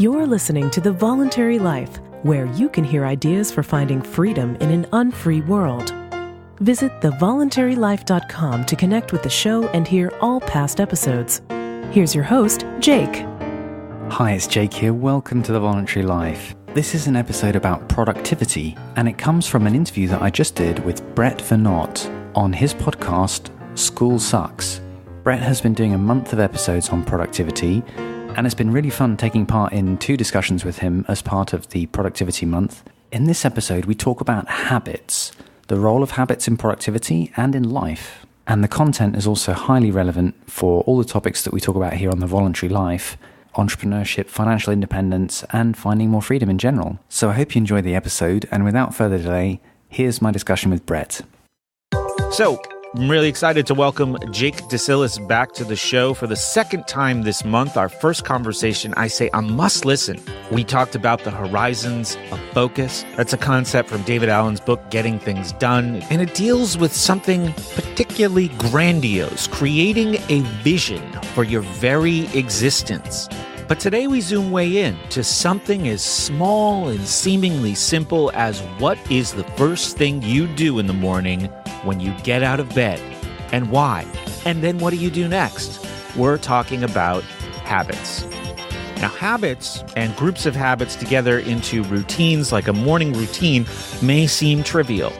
You're listening to The Voluntary Life, where you can hear ideas for finding freedom in an unfree world. Visit thevoluntarylife.com to connect with the show and hear all past episodes. Here's your host, Jake. Hi, it's Jake here. Welcome to The Voluntary Life. This is an episode about productivity, and it comes from an interview that I just did with Brett Veinotte on his podcast, School Sucks. Brett has been doing a month of episodes on productivity, and it's been really fun taking part in 2 discussions with him as part of the Productivity Month. In this episode, we talk about habits, the role of habits in productivity and in life. And the content is also highly relevant for all the topics that we talk about here on The Voluntary Life: entrepreneurship, financial independence, and finding more freedom in general. So I hope you enjoy the episode, and without further delay, here's my discussion with Brett. So, I'm really excited to welcome Jake Desyllas back to the show for the second time this month. Our first conversation, I say a must listen. We talked about the horizons of focus. That's a concept from David Allen's book, Getting Things Done. And it deals with something particularly grandiose, creating a vision for your very existence. But today we zoom way in to something as small and seemingly simple as what is the first thing you do in the morning when you get out of bed, and why? And then what do you do next? We're talking about habits. Now, habits and groups of habits together into routines like a morning routine may seem trivial,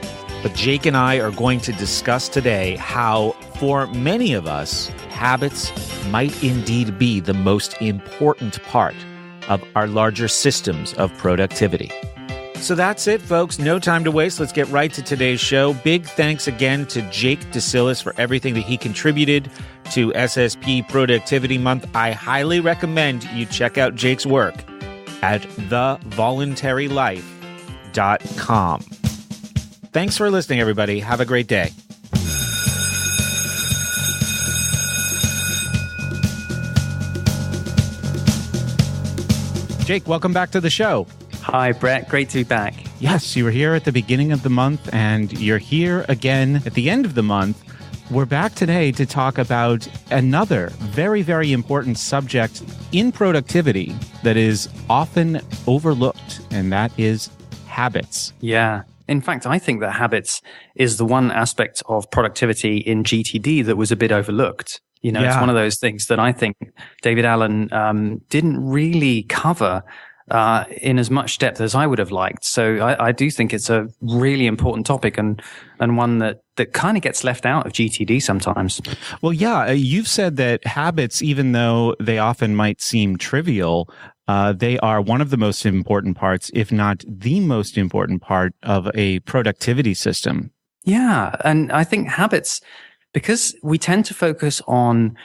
but Jake and I are going to discuss today how, for many of us, habits might indeed be the most important part of our larger systems of productivity. So that's it, folks. No time to waste. Let's get right to today's show. Big thanks again to Jake Desyllas for everything that he contributed to SSP Productivity Month. I highly recommend you check out Jake's work at thevoluntarylife.com. Thanks for listening, everybody. Have a great day. Jake, welcome back to the show. Hi, Brett. Great to be back. Yes, you were here at the beginning of the month, and you're here again at the end of the month. We're back today to talk about another very, very important subject in productivity that is often overlooked, and that is habits. Yeah. In fact, I think that habits is the one aspect of productivity in GTD that was a bit overlooked. You know, It's one of those things that I think David Allen didn't really cover in as much depth as I would have liked. So I do think it's a really important topic and one that kind of gets left out of GTD sometimes. Well, yeah, you've said that habits, even though they often might seem trivial, they are one of the most important parts, if not the most important part of a productivity system. Yeah. And I think habits, because we tend to focus on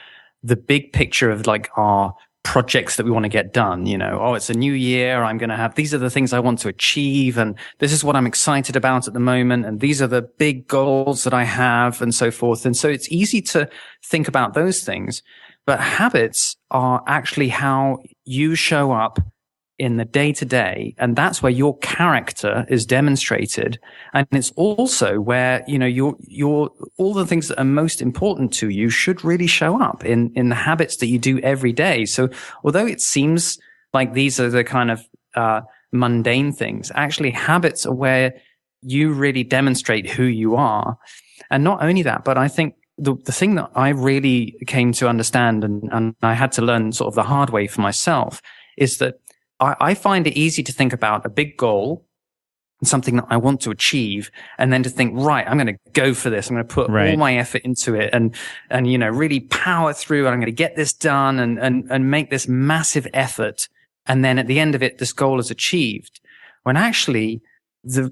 the big picture of like our projects that we want to get done, you know, it's a new year, I'm going to have, these are the things I want to achieve, and this is what I'm excited about at the moment, and these are the big goals that I have, and so forth. And so it's easy to think about those things, but habits are actually how you show up in the day to day, and that's where your character is demonstrated. And it's also where, you know, your all the things that are most important to you should really show up in the habits that you do every day. So although it seems like these are the kind of mundane things, actually habits are where you really demonstrate who you are. And not only that, but I think the thing that I really came to understand and I had to learn sort of the hard way for myself is that I find it easy to think about a big goal and something that I want to achieve, and then to think, right, I'm going to go for this. I'm going to put all my effort into it and, you know, really power through, and I'm going to get this done and make this massive effort. And then at the end of it, this goal is achieved. When actually the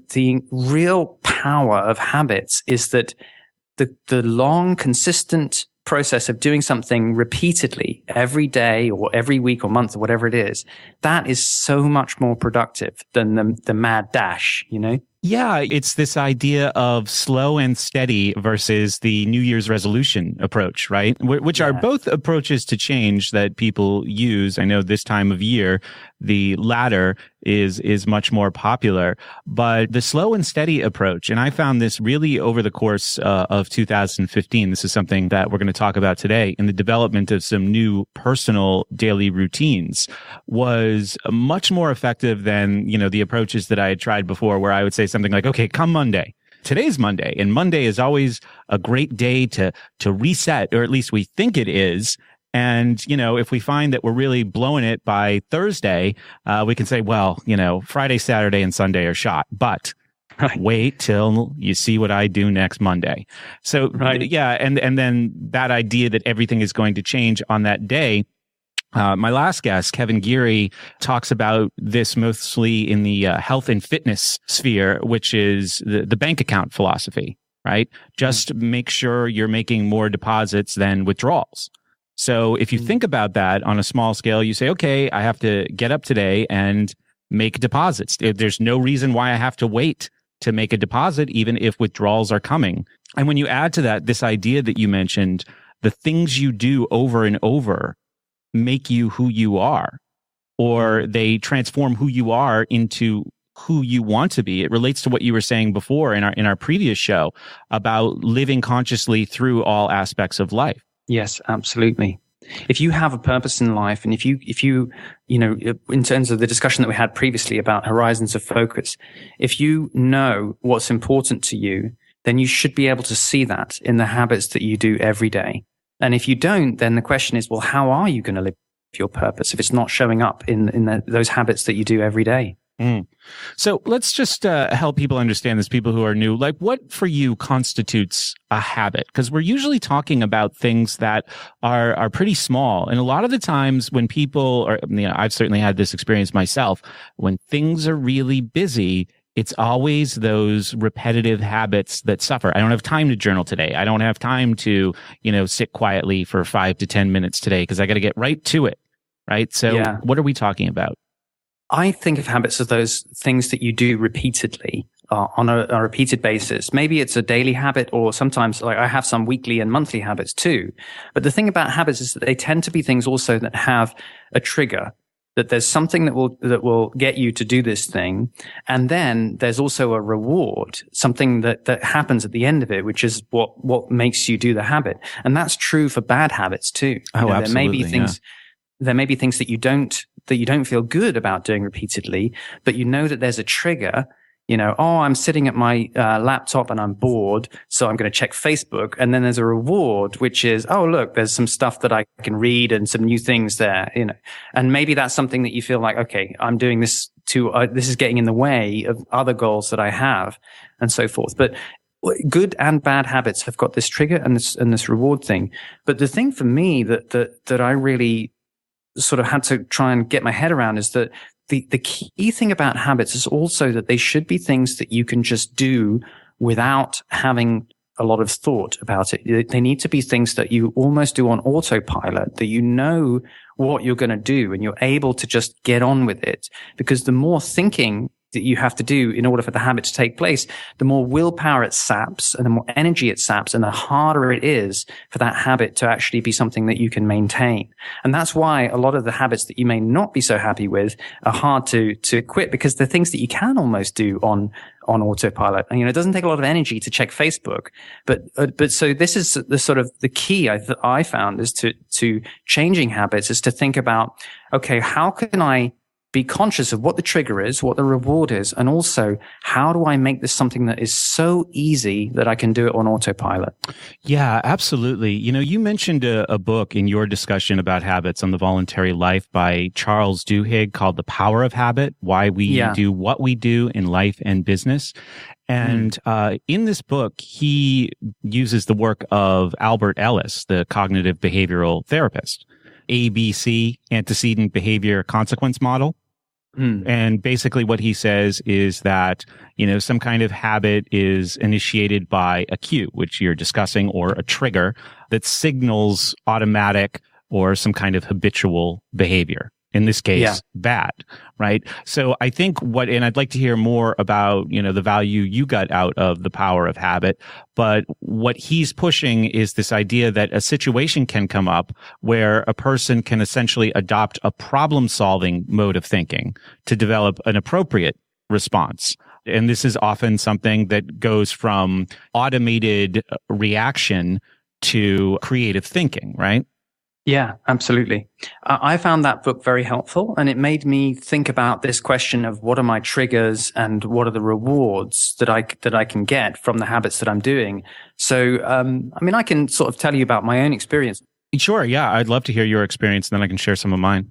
real power of habits is that the long, consistent process of doing something repeatedly every day or every week or month or whatever it is, that is so much more productive than the mad dash, you know? Yeah, it's this idea of slow and steady versus the New Year's resolution approach, right? Which are both approaches to change that people use. I know this time of year, the latter is much more popular, but the slow and steady approach, and I found this really over the course of 2015. This is something that we're going to talk about today in the development of some new personal daily routines, was much more effective than, the approaches that I had tried before, where I would say something like, okay, come Monday. Today's Monday, and Monday is always a great day to reset, or at least we think it is. And, if we find that we're really blowing it by Thursday, we can say, well, Friday, Saturday, and Sunday are shot, but wait till you see what I do next Monday. So, yeah. And then that idea that everything is going to change on that day. My last guest, Kevin Geary, talks about this mostly in the health and fitness sphere, which is the bank account philosophy, right? Just make sure you're making more deposits than withdrawals. So if you think about that on a small scale, you say, okay, I have to get up today and make deposits. There's no reason why I have to wait to make a deposit, even if withdrawals are coming. And when you add to that this idea that you mentioned, the things you do over and over make you who you are, or they transform who you are into who you want to be. It relates to what you were saying before in our previous show about living consciously through all aspects of life. Yes, absolutely. If you have a purpose in life, and if you in terms of the discussion that we had previously about horizons of focus, if you know what's important to you, then you should be able to see that in the habits that you do every day. And if you don't, then the question is, well, how are you going to live your purpose if it's not showing up in those habits that you do every day? So let's just help people understand this, people who are new. Like, what for you constitutes a habit? Because we're usually talking about things that are pretty small. And a lot of the times when people are, I've certainly had this experience myself, when things are really busy, it's always those repetitive habits that suffer. I don't have time to journal today. I don't have time to, sit quietly for 5 to 10 minutes today because I got to get right to it. Right. So what are we talking about? I think of habits as those things that you do repeatedly on a repeated basis. Maybe it's a daily habit, or sometimes like I have some weekly and monthly habits too. But the thing about habits is that they tend to be things also that have a trigger, that there's something that will get you to do this thing. And then there's also a reward, something that happens at the end of it, which is what makes you do the habit. And that's true for bad habits too. Absolutely. There may be things that you don't feel good about doing repeatedly, but you know that there's a trigger. I'm sitting at my laptop and I'm bored, so I'm going to check Facebook. And then there's a reward, which is, oh, look, there's some stuff that I can read and some new things there, And maybe that's something that you feel like, okay, I'm doing this this is getting in the way of other goals that I have, and so forth. But good and bad habits have got this trigger and this reward thing. But the thing for me that I really sort of had to try and get my head around is that the key thing about habits is also that they should be things that you can just do without having a lot of thought about it. They need to be things that you almost do on autopilot, that you know what you're going to do and you're able to just get on with it. Because the more thinking that you have to do in order for the habit to take place, the more willpower it saps and the more energy it saps, and the harder it is for that habit to actually be something that you can maintain. And that's why a lot of the habits that you may not be so happy with are hard to quit, because they're things that you can almost do on autopilot. And, it doesn't take a lot of energy to check Facebook, but so this is the sort of the key I found is to changing habits, is to think about, okay, how can I be conscious of what the trigger is, what the reward is, and also how do I make this something that is so easy that I can do it on autopilot? Yeah, absolutely. You mentioned a book in your discussion about habits on the Voluntary Life by Charles Duhigg called The Power of Habit, Why We Do What We Do in Life and Business. And in this book, he uses the work of Albert Ellis, the cognitive behavioral therapist, ABC, antecedent behavior consequence model. And basically what he says is that, some kind of habit is initiated by a cue, which you're discussing, or a trigger that signals automatic or some kind of habitual behavior. in this case, bad, right? So I think and I'd like to hear more about, the value you got out of the power of habit, but what he's pushing is this idea that a situation can come up where a person can essentially adopt a problem-solving mode of thinking to develop an appropriate response. And this is often something that goes from automated reaction to creative thinking, right? Yeah, absolutely. I found that book very helpful, and it made me think about this question of what are my triggers and what are the rewards that I can get from the habits that I'm doing. So, I can sort of tell you about my own experience. Sure. Yeah. I'd love to hear your experience, and then I can share some of mine.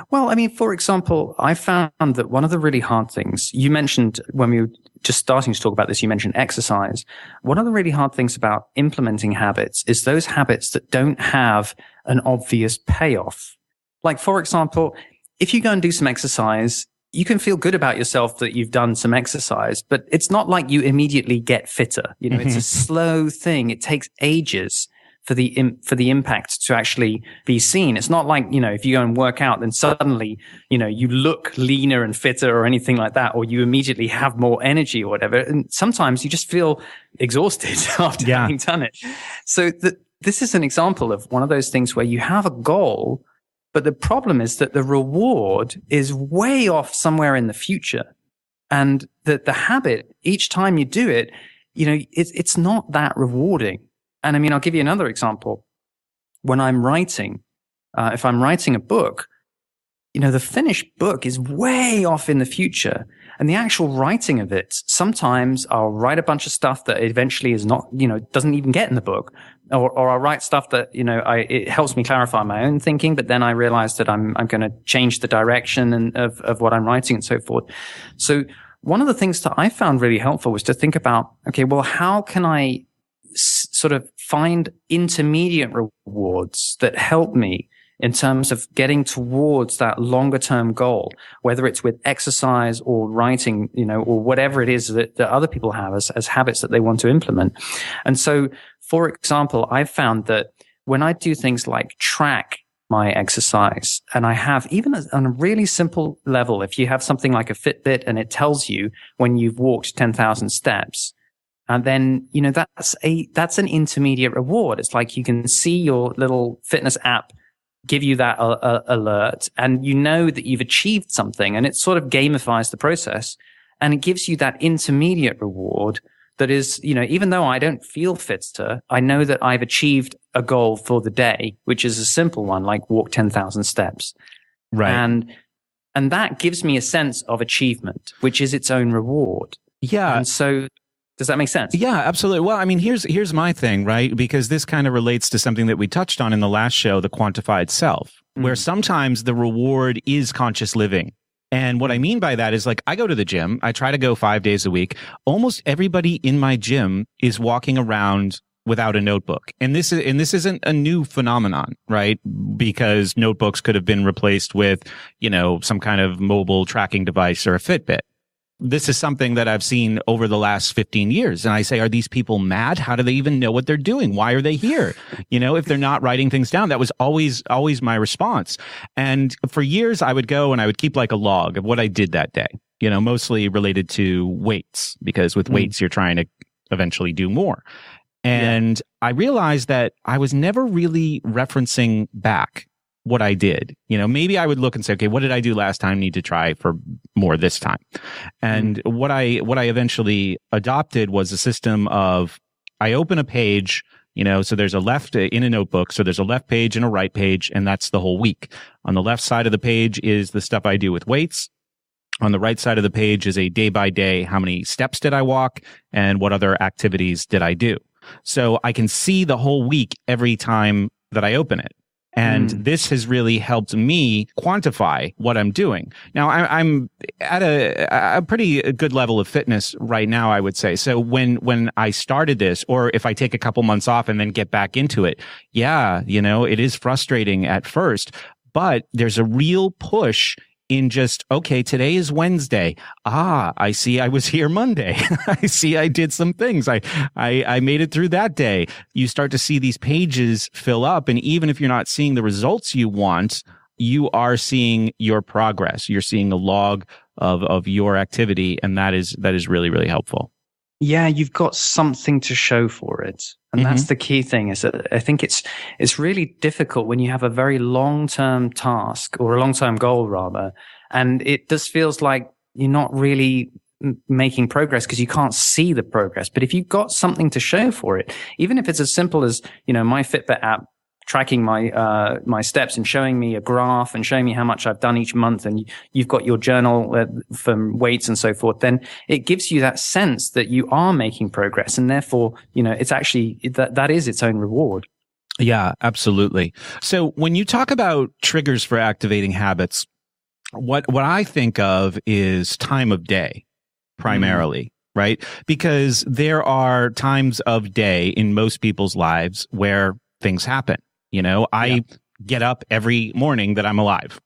Well, for example, I found that one of the really hard things you mentioned when we were just starting to talk about this, you mentioned exercise. One of the really hard things about implementing habits is those habits that don't have an obvious payoff. Like, for example, if you go and do some exercise, you can feel good about yourself that you've done some exercise, but it's not like you immediately get fitter. It's a slow thing. It takes ages for the impact to actually be seen. It's not like, if you go and work out, then suddenly, you look leaner and fitter or anything like that, or you immediately have more energy or whatever. And sometimes you just feel exhausted after having done it. So this is an example of one of those things where you have a goal, but the problem is that the reward is way off somewhere in the future. And that the habit, each time you do it, it's not that rewarding. And I'll give you another example. When I'm writing, if I'm writing a book, the finished book is way off in the future. And the actual writing of it, sometimes I'll write a bunch of stuff that eventually is not, doesn't even get in the book. Or I'll write stuff that, it helps me clarify my own thinking, but then I realize that I'm going to change the direction of what I'm writing and so forth. So one of the things that I found really helpful was to think about, okay, well, how can I sort of find intermediate rewards that help me in terms of getting towards that longer term goal, whether it's with exercise or writing, or whatever it is that other people have as habits that they want to implement. And so, for example, I've found that when I do things like track my exercise, and I have even on a really simple level, if you have something like a Fitbit and it tells you when you've walked 10,000 steps, and then, that's an intermediate reward. It's like you can see your little fitness app give you that alert, and that you've achieved something, and it sort of gamifies the process, and it gives you that intermediate reward that is, even though I don't feel fitter, I know that I've achieved a goal for the day, which is a simple one, like walk 10,000 steps. Right. And that gives me a sense of achievement, which is its own reward. Yeah. And so, does that make sense? Yeah, absolutely. Well, here's my thing, right? Because this kind of relates to something that we touched on in the last show, the quantified self, where sometimes the reward is conscious living. And what I mean by that is, like, I go to the gym. I try to go 5 days a week. Almost everybody in my gym is walking around without a notebook. And this isn't a new phenomenon, right? Because notebooks could have been replaced with, some kind of mobile tracking device or a Fitbit. This is something that I've seen over the last 15 years. And I say, are these people mad? How do they even know what they're doing? Why are they here? If they're not writing things down. That was always my response. And for years, I would go and I would keep like a log of what I did that day, mostly related to weights, because with weights, you're trying to eventually do more. And I realized that I was never really referencing back what I did. Maybe I would look and say, okay, what did I do last time? Need to try for more this time. And what I eventually adopted was a system of, I open a page, so there's a left in a notebook. So there's a left page and a right page, and that's the whole week. On the left side of the page is the stuff I do with weights. On the right side of the page is a day by day, how many steps did I walk and what other activities did I do? So I can see the whole week every time that I open it. And this has really helped me quantify what I'm doing. Now, I'm at a pretty good level of fitness right now, I would say. So when I started this, or if I take a couple months off and then get back into it, it is frustrating at first, but there's a real push in just, okay, today is Wednesday. I see I was here Monday. I see I did some things. I made it through that day. You start to see these pages fill up. And even if you're not seeing the results you want, you are seeing your progress. You're seeing a log of your activity, and that is really, really helpful. Yeah, you've got something to show for it. And that's the key thing, is that I think it's really difficult when you have a very long-term task, or a long-term goal rather, and it just feels like you're not really making progress because you can't see the progress. But if you've got something to show for it, even if it's as simple as, my Fitbit app tracking my steps and showing me a graph and showing me how much I've done each month, and you've got your journal for weights and so forth, then it gives you that sense that you are making progress, and therefore, it's actually that is its own reward. Yeah, absolutely. So when you talk about triggers for activating habits, what I think of is time of day primarily, right? Because there are times of day in most people's lives where things happen. I get up every morning that I'm alive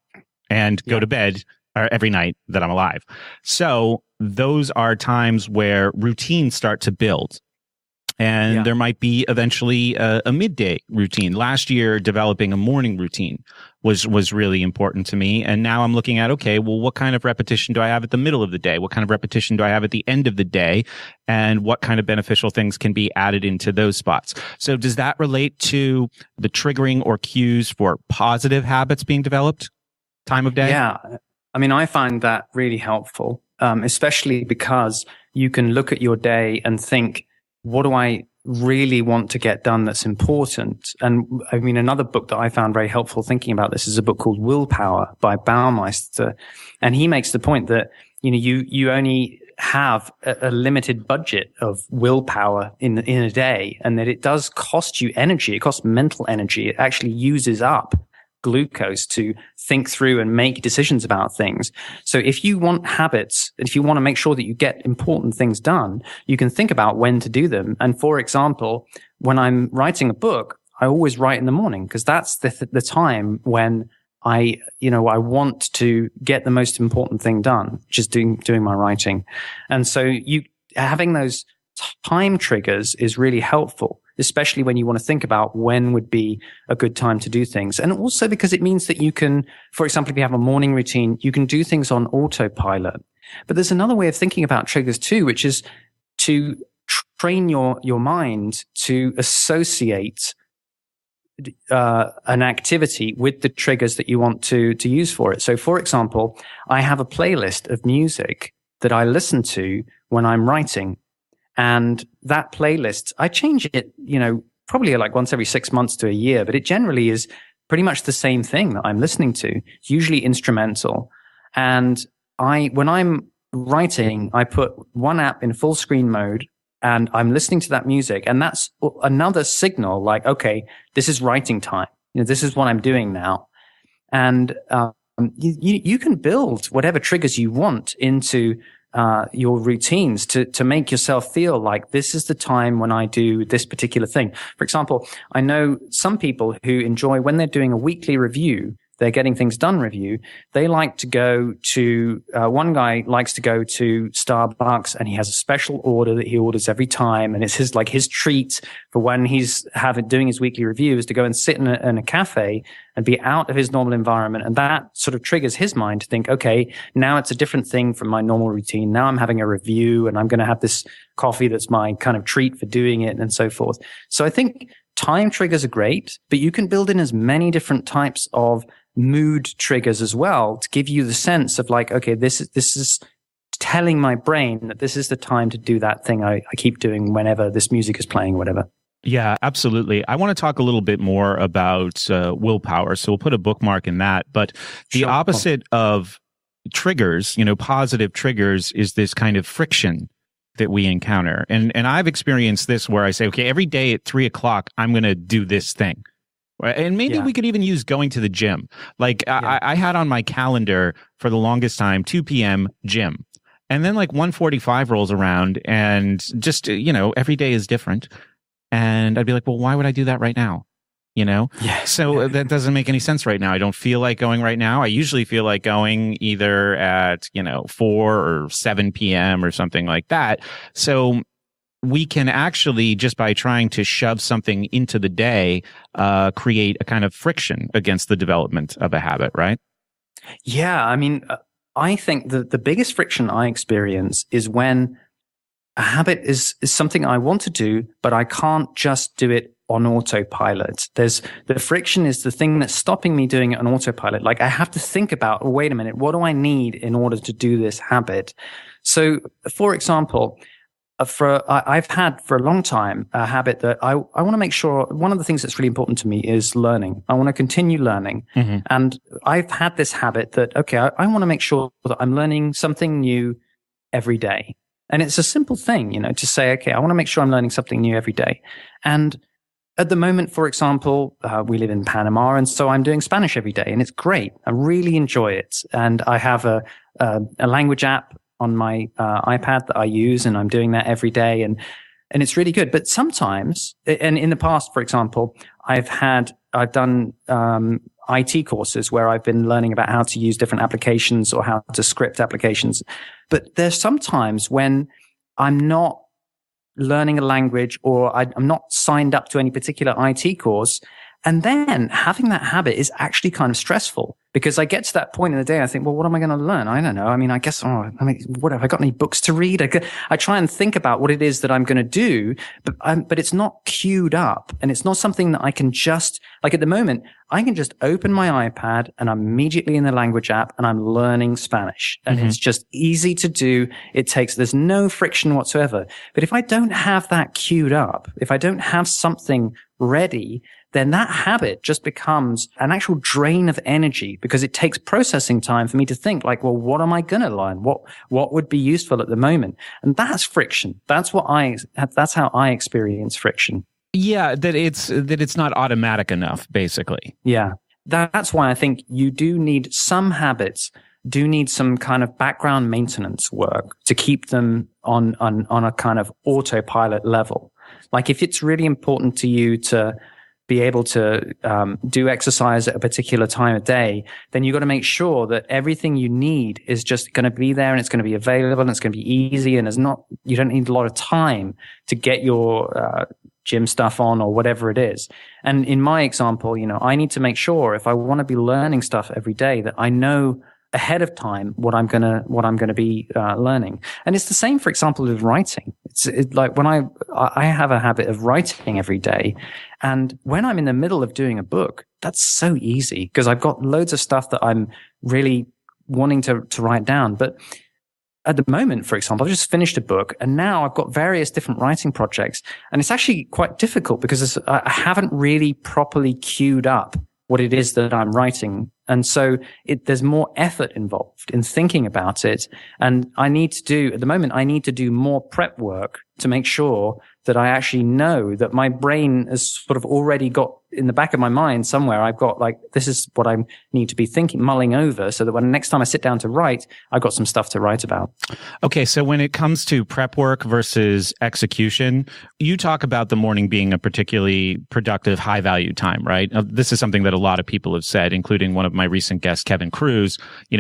and go to bed every night that I'm alive. So those are times where routines start to build. And there might be eventually a midday routine. Last year, developing a morning routine was really important to me. And now I'm looking at, okay, well, what kind of repetition do I have at the middle of the day? What kind of repetition do I have at the end of the day? And what kind of beneficial things can be added into those spots? So does that relate to the triggering or cues for positive habits being developed? Time of day? Yeah. I mean, I find that really helpful, especially because you can look at your day and think, what do I really want to get done that's important? And I mean, another book that I found very helpful thinking about this is a book called Willpower by Baumeister. And he makes the point that, you only have a limited budget of willpower in a day, and that it does cost you energy. It costs mental energy. It actually uses up glucose to think through and make decisions about things. So if you want habits, if you want to make sure that you get important things done, you can think about when to do them. And for example, when I'm writing a book, I always write in the morning, because that's the time when I want to get the most important thing done, just doing my writing. And so having those time triggers is really helpful, especially when you want to think about when would be a good time to do things. And also because it means that you can, for example, if you have a morning routine, you can do things on autopilot. But there's another way of thinking about triggers too, which is to train your mind to associate an activity with the triggers that you want to use for it. So for example, I have a playlist of music that I listen to when I'm writing. And that playlist, I change it, probably like once every 6 months to a year, but it generally is pretty much the same thing that I'm listening to. It's usually instrumental. And when I'm writing, I put one app in full screen mode and I'm listening to that music. And that's another signal like, okay, this is writing time. This is what I'm doing now. And you can build whatever triggers you want into your routines to make yourself feel like this is the time when I do this particular thing. For example, I know some people who enjoy when they're doing a weekly review, they're getting things done review. They like to go to, one guy likes to go to Starbucks, and he has a special order that he orders every time. And it's his treat for when he's doing his weekly review is to go and sit in a cafe and be out of his normal environment. And that sort of triggers his mind to think, okay, now it's a different thing from my normal routine. Now I'm having a review and I'm going to have this coffee that's my kind of treat for doing it and so forth. So I think time triggers are great, but you can build in as many different types of mood triggers as well to give you the sense of like, okay, this is telling my brain that this is the time to do that thing I keep doing whenever this music is playing or whatever. Yeah, absolutely. I want to talk a little bit more about willpower. So we'll put a bookmark in that. But the opposite of triggers, positive triggers, is this kind of friction that we encounter. And I've experienced this where I say, okay, every day at 3:00, I'm going to do this thing. And maybe we could even use going to the gym. Like I had on my calendar for the longest time, 2 p.m. gym. And then like 1:45 rolls around and just, every day is different. And I'd be like, well, why would I do that right now? So that doesn't make any sense right now. I don't feel like going right now. I usually feel like going either at, 4 or 7 p.m. or something like that. So we can actually, just by trying to shove something into the day, create a kind of friction against the development of a habit, right? Yeah. I mean, I think that the biggest friction I experience is when a habit is something I want to do, but I can't just do it on autopilot. The friction is the thing that's stopping me doing it on autopilot. Like I have to think about, oh, wait a minute, what do I need in order to do this habit? So, for example, I've had for a long time a habit that I want to make sure, one of the things that's really important to me is learning. I want to continue learning. Mm-hmm. And I've had this habit that, okay, I want to make sure that I'm learning something new every day. And it's a simple thing, to say, okay, I want to make sure I'm learning something new every day. And at the moment, for example, we live in Panama, and so I'm doing Spanish every day, and it's great. I really enjoy it. And I have a language app on my iPad that I use, and I'm doing that every day, and it's really good. But sometimes, and in the past, for example, I've done IT courses where I've been learning about how to use different applications or how to script applications. But there's sometimes when I'm not learning a language or I'm not signed up to any particular IT course. And then having that habit is actually kind of stressful because I get to that point in the day. I think, well, what am I going to learn? I don't know. I mean, I guess, what have I got any books to read? I try and think about what it is that I'm going to do, but it's not queued up and it's not something that I can just, like at the moment, I can just open my iPad and I'm immediately in the language app and I'm learning Spanish and it's just easy to do. There's no friction whatsoever. But if I don't have that queued up, if I don't have something ready, then that habit just becomes an actual drain of energy because it takes processing time for me to think like, well, what am I going to learn? What would be useful at the moment? And that's friction. That's how I experience friction. Yeah. That it's not automatic enough, basically. Yeah. That's why I think you do need some habits do need some kind of background maintenance work to keep them on a kind of autopilot level. Like if it's really important to you to be able to do exercise at a particular time of day, then you've got to make sure that everything you need is just going to be there and it's going to be available and it's going to be easy and you don't need a lot of time to get your gym stuff on or whatever it is. And in my example, I need to make sure if I want to be learning stuff every day that I know ahead of time what I'm gonna be learning. And it's the same, for example, with writing. It's like when I have a habit of writing every day, and when I'm in the middle of doing a book, that's so easy because I've got loads of stuff that I'm really wanting to write down. But at the moment, for example, I've just finished a book and now I've got various different writing projects, and it's actually quite difficult because I haven't really properly queued up what it is that I'm writing. And so there's more effort involved in thinking about it. And at the moment, I need to do more prep work to make sure that I actually know that my brain has sort of already got in the back of my mind somewhere. I've got like, this is what I need to be mulling over so that when next time I sit down to write, I've got some stuff to write about. Okay. So when it comes to prep work versus execution, you talk about the morning being a particularly productive, high value time, right? This is something that a lot of people have said, including one of my recent guests, Kevin Cruz,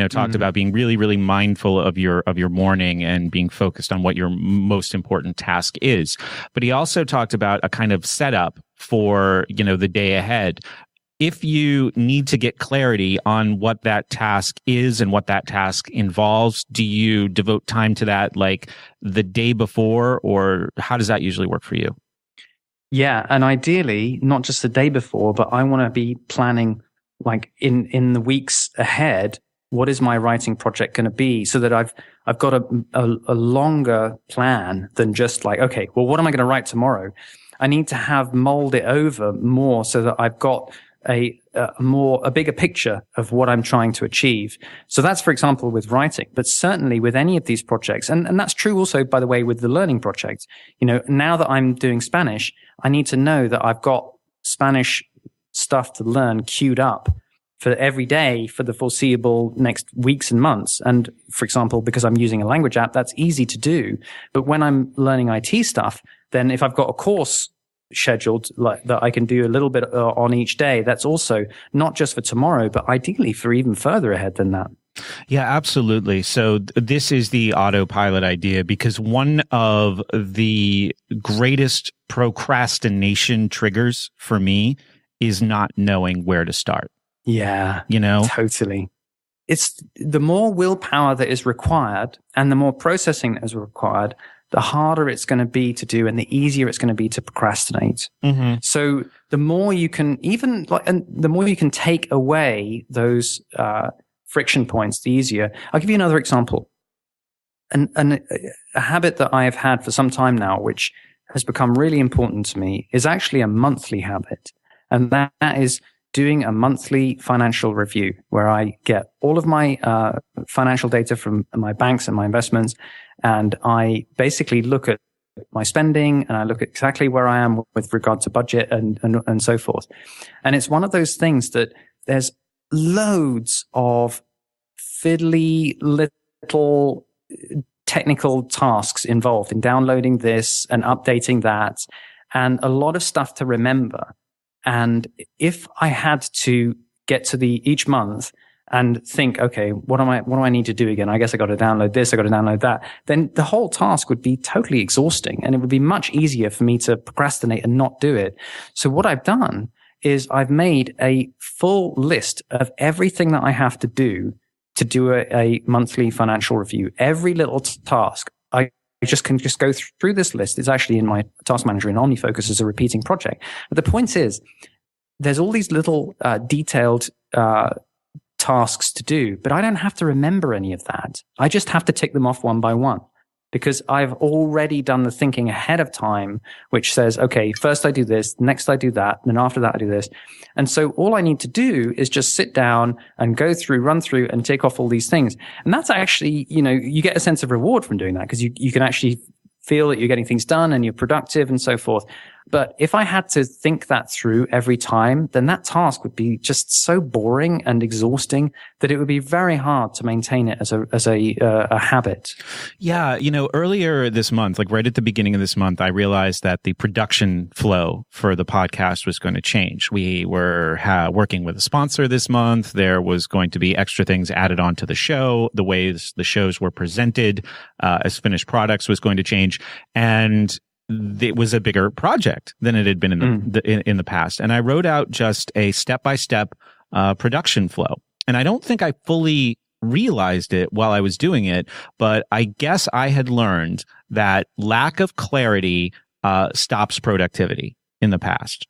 talked about being really, really mindful of your morning and being focused on what your most important task is. But he also talked about a kind of setup for, the day ahead. If you need to get clarity on what that task is and what that task involves, do you devote time to that like the day before, or how does that usually work for you? Yeah. And ideally, not just the day before, but I want to be planning like in the weeks ahead, what is my writing project going to be, so that I've got a longer plan than just like, okay, well, what am I going to write tomorrow? I need to have mold it over more so that I've got a bigger picture of what I'm trying to achieve. So that's, for example, with writing, but certainly with any of these projects. And that's true also, by the way, with the learning project. Now that I'm doing Spanish, I need to know that I've got Spanish stuff to learn queued up for every day for the foreseeable next weeks and months. And for example, because I'm using a language app, that's easy to do. But when I'm learning IT stuff, then if I've got a course scheduled like that I can do a little bit on each day, that's also not just for tomorrow, but ideally for even further ahead than that. Yeah, absolutely. So this is the autopilot idea, because one of the greatest procrastination triggers for me is not knowing where to start. Yeah, you know, totally. It's the more willpower that is required and the more processing that is required, the harder it's going to be to do and the easier it's going to be to procrastinate. Mm-hmm. So the more you can and the more you can take away those friction points, the easier. I'll give you another example. And a habit that I have had for some time now, which has become really important to me, is actually a monthly habit. And that is doing a monthly financial review where I get all of my financial data from my banks and my investments. And I basically look at my spending and I look at exactly where I am with regard to budget and so forth. And it's one of those things that there's loads of fiddly little technical tasks involved in downloading this and updating that, and a lot of stuff to remember. And if I had to get to each month and think, okay, what do I need to do again? I guess I got to download this, I got to download that. Then the whole task would be totally exhausting, and it would be much easier for me to procrastinate and not do it. So what I've done is I've made a full list of everything that I have to do a monthly financial review. Every little task, I can just go through this list. It's actually in my task manager in OmniFocus as a repeating project. But the point is, there's all these little detailed tasks to do, but I don't have to remember any of that. I just have to tick them off one by one, because I've already done the thinking ahead of time, which says, okay, first I do this, next I do that, then after that I do this. And so all I need to do is just sit down and run through and take off all these things. And that's actually, you get a sense of reward from doing that, because you can actually feel that you're getting things done and you're productive and so forth. But if I had to think that through every time, then that task would be just so boring and exhausting that it would be very hard to maintain it as a habit. Yeah. Earlier this month, like right at the beginning of this month, I realized that the production flow for the podcast was going to change. We were working with a sponsor this month. There was going to be extra things added onto the show. The ways the shows were presented as finished products was going to change. And it was a bigger project than it had been in the past. And I wrote out just a step-by-step production flow. And I don't think I fully realized it while I was doing it, but I guess I had learned that lack of clarity stops productivity in the past.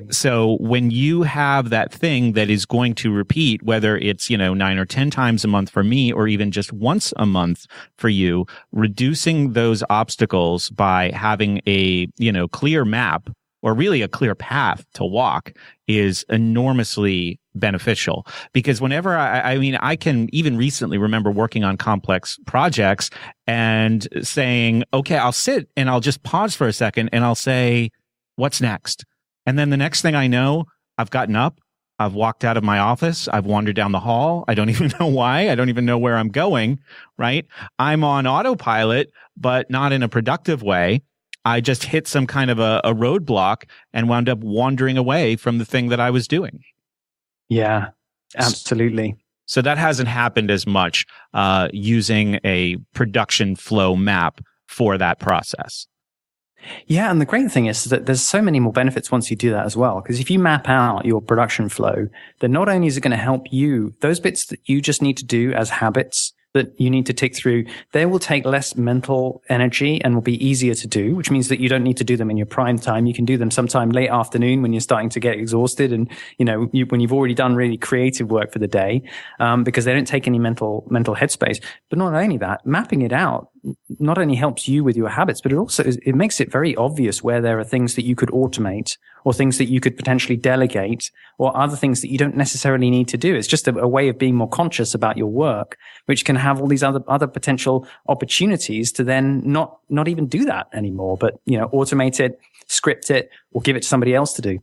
So when you have that thing that is going to repeat, whether it's 9 or 10 times a month for me, or even just once a month for you, reducing those obstacles by having a clear map, or really a clear path to walk, is enormously beneficial. Because whenever I can even recently remember working on complex projects and saying, okay, I'll sit and I'll just pause for a second and I'll say, what's next? And then the next thing I know, I've gotten up, I've walked out of my office, I've wandered down the hall. I don't even know why. I don't even know where I'm going, right? I'm on autopilot, but not in a productive way. I just hit some kind of a roadblock and wound up wandering away from the thing that I was doing. Yeah, absolutely. So that hasn't happened as much using a production flow map for that process. Yeah, and the great thing is that there's so many more benefits once you do that as well. Because if you map out your production flow, then not only is it going to help you, those bits that you just need to do as habits that you need to tick through, they will take less mental energy and will be easier to do, which means that you don't need to do them in your prime time. You can do them sometime late afternoon when you're starting to get exhausted and, when you've already done really creative work for the day, because they don't take any mental headspace. But not only that, mapping it out not only helps you with your habits, but it makes it very obvious where there are things that you could automate or things that you could potentially delegate or other things that you don't necessarily need to do. It's just a way of being more conscious about your work, which can have all these other potential opportunities to then not even do that anymore, but, automate it, script it, or give it to somebody else to do.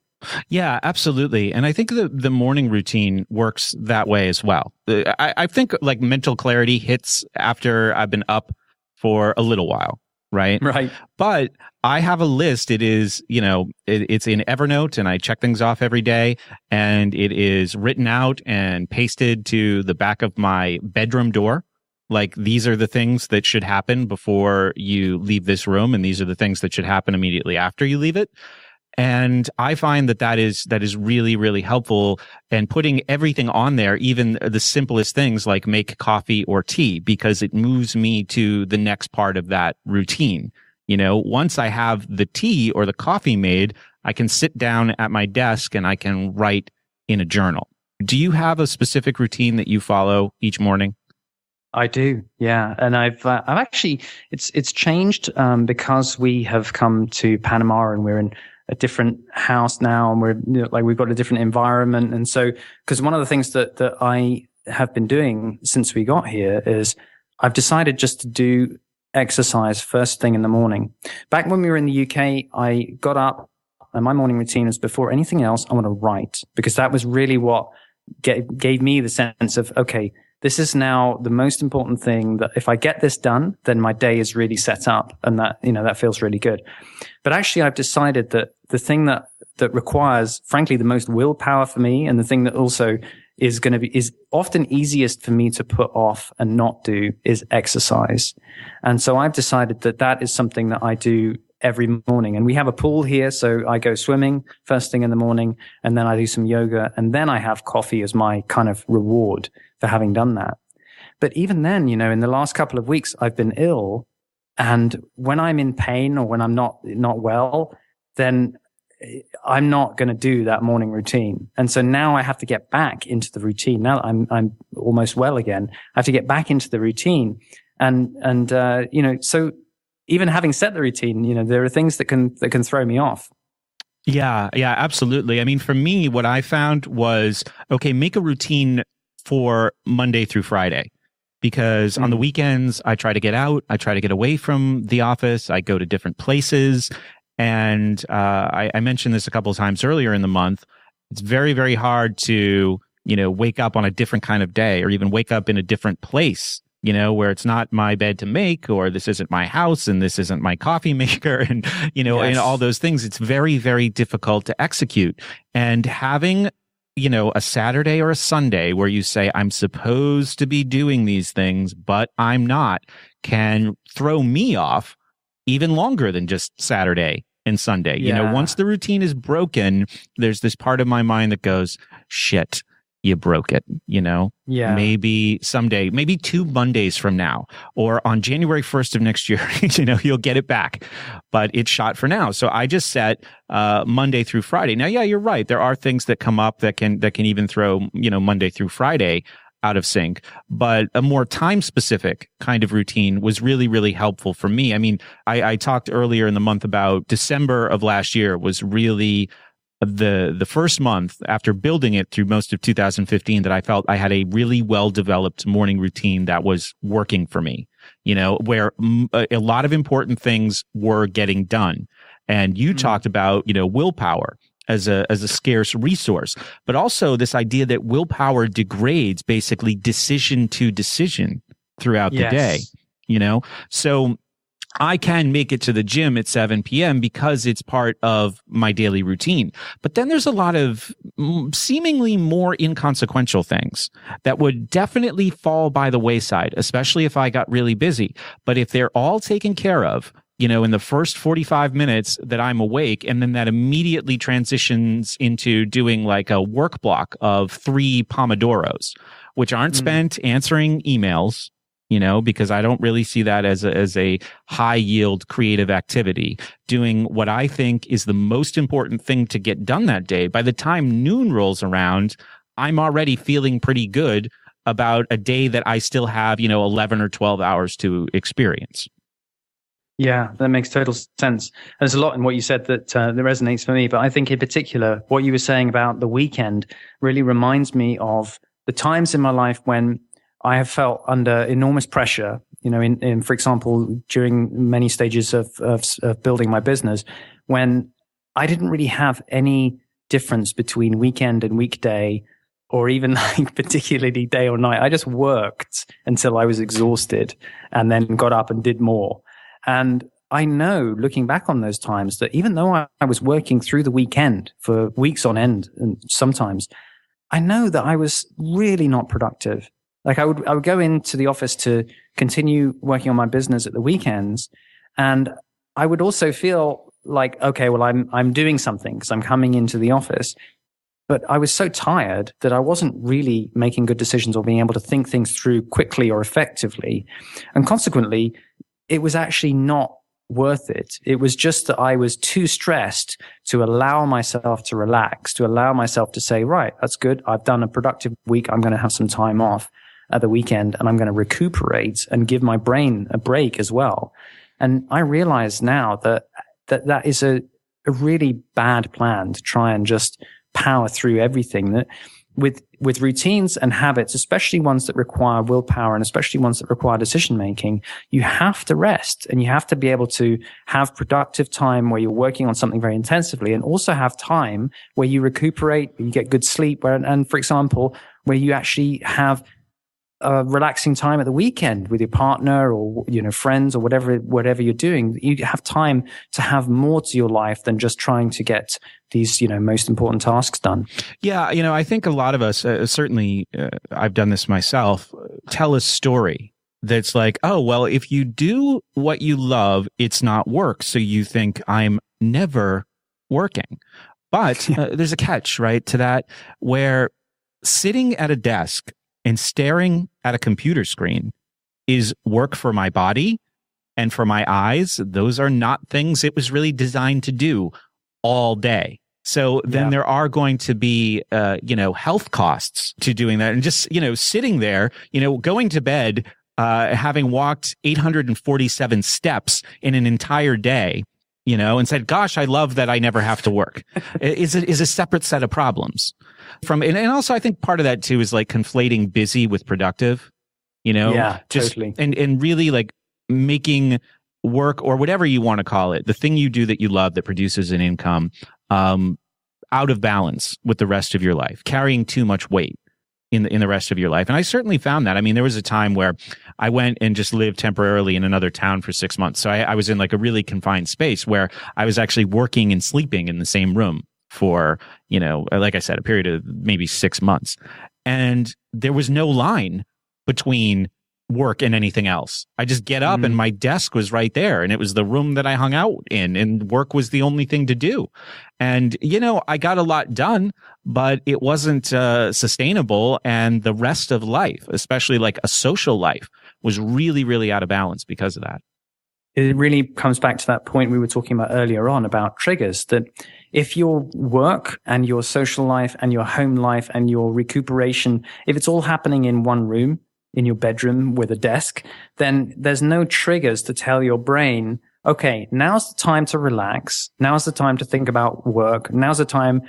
Yeah, absolutely. And I think the morning routine works that way as well. I think like mental clarity hits after I've been up for a little while. right? Right. But I have a list. It is, it's in Evernote, and I check things off every day, and it is written out and pasted to the back of my bedroom door. Like, these are the things that should happen before you leave this room, and these are the things that should happen immediately after you leave it. And I find that is really, really helpful. And putting everything on there, even the simplest things like make coffee or tea, because it moves me to the next part of that routine. Once I have the tea or the coffee made, I can sit down at my desk and I can write in a journal. Do you have a specific routine that you follow each morning? I do, yeah, and I've actually it's changed because we have come to Panama and we're in a different house now, and we're we've got a different environment, and so because one of the things that I have been doing since we got here is I've decided just to do exercise first thing in the morning. Back when we were in the UK, I got up and my morning routine was, before anything else, I want to write, because that was really what gave me the sense of, okay, this is now the most important thing, that if I get this done, then my day is really set up, and that feels really good. But actually, I've decided that the thing that requires, frankly, the most willpower for me, and the thing that also is often easiest for me to put off and not do, is exercise. And so I've decided that is something that I do every morning. And we have a pool here, so I go swimming first thing in the morning, and then I do some yoga, and then I have coffee as my kind of reward for having done that. But even then, in the last couple of weeks, I've been ill, and when I'm in pain or when I'm not well, then I'm not going to do that morning routine. And so now I have to get back into the routine. Now that I'm almost well again, I have to get back into the routine. And so even having set the routine, there are things that can throw me off. Yeah, absolutely. I mean, for me, what I found was, okay, make a routine for Monday through Friday, because on the weekends, I try to get out, I try to get away from the office, I go to different places. And I mentioned this a couple of times earlier in the month. It's very, very hard to, wake up on a different kind of day, or even wake up in a different place, where it's not my bed to make, or this isn't my house, and this isn't my coffee maker, and, and all those things. It's very, very difficult to execute. And having, a Saturday or a Sunday where you say, I'm supposed to be doing these things, but I'm not, can throw me off even longer than just Saturday and Sunday. Yeah. Once the routine is broken, there's this part of my mind that goes, shit, you broke it, Yeah. Maybe someday, maybe 2 Mondays from now, or on January 1st of next year, you'll get it back, but it's shot for now. So I just set Monday through Friday. Now, yeah, you're right. There are things that come up that can even throw, Monday through Friday out of sync, but a more time specific kind of routine was really, really helpful for me. I mean, I talked earlier in the month about December of last year was really the first month after building it through most of 2015 that I felt I had a really well-developed morning routine that was working for me, where a lot of important things were getting done. And you talked about, willpower as a scarce resource, but also this idea that willpower degrades basically decision to decision throughout the day, So I can make it to the gym at 7 p.m. because it's part of my daily routine. But then there's a lot of seemingly more inconsequential things that would definitely fall by the wayside, especially if I got really busy. But if they're all taken care of, in the first 45 minutes that I'm awake, and then that immediately transitions into doing like a work block of 3 Pomodoros, which aren't spent answering emails, because I don't really see that as a high yield creative activity, doing what I think is the most important thing to get done that day. By the time noon rolls around, I'm already feeling pretty good about a day that I still have, 11 or 12 hours to experience. Yeah, that makes total sense. There's a lot in what you said that resonates for me, but I think in particular, what you were saying about the weekend really reminds me of the times in my life when I have felt under enormous pressure, in for example, during many stages of building my business, when I didn't really have any difference between weekend and weekday, or even like particularly day or night. I just worked until I was exhausted and then got up and did more. And I know, looking back on those times, that even though I was working through the weekend for weeks on end, and sometimes, I know that I was really not productive. Like I would go into the office to continue working on my business at the weekends, and I would also feel like, okay, well, I'm doing something because I'm coming into the office. But I was so tired that I wasn't really making good decisions or being able to think things through quickly or effectively. And consequently, it was actually not worth it. It was just that I was too stressed to allow myself to relax, to allow myself to say, right, that's good. I've done a productive week. I'm going to have some time off at the weekend and I'm going to recuperate and give my brain a break as well. And I realize now that is a really bad plan to try and just power through everything. That with routines and habits, especially ones that require willpower and especially ones that require decision making, you have to rest and you have to be able to have productive time where you're working on something very intensively, and also have time where you recuperate, where you get good sleep, and for example, where you actually have a relaxing time at the weekend with your partner or, friends or whatever you're doing. You have time to have more to your life than just trying to get these, most important tasks done. Yeah. I think a lot of us, certainly I've done this myself, tell a story that's like, oh, well, if you do what you love, it's not work. So you think I'm never working. But there's a catch, right, to that, where sitting at a desk and staring at a computer screen is work for my body and for my eyes. Those are not things it was really designed to do all day. So then there are going to be, health costs to doing that. And just, sitting there, going to bed, having walked 847 steps in an entire day, and said, gosh, I love that I never have to work, is a separate set of problems. And also I think part of that too is like conflating busy with productive, totally. And really like making work, or whatever you want to call it, the thing you do that you love that produces an income, out of balance with the rest of your life, carrying too much weight in the rest of your life. And I certainly found that. I mean, there was a time where I went and just lived temporarily in another town for 6 months. So I was in like a really confined space where I was actually working and sleeping in the same room for, like I said, a period of maybe 6 months. And there was no line between work and anything else. I just get up and my desk was right there, and it was the room that I hung out in, and work was the only thing to do. And, I got a lot done, but it wasn't sustainable. And the rest of life, especially like a social life, was really, really out of balance because of that. It really comes back to that point we were talking about earlier on about triggers, that if your work and your social life and your home life and your recuperation, if it's all happening in one room, in your bedroom with a desk, then there's no triggers to tell your brain, okay, now's the time to relax. Now's the time to think about work. Now's the time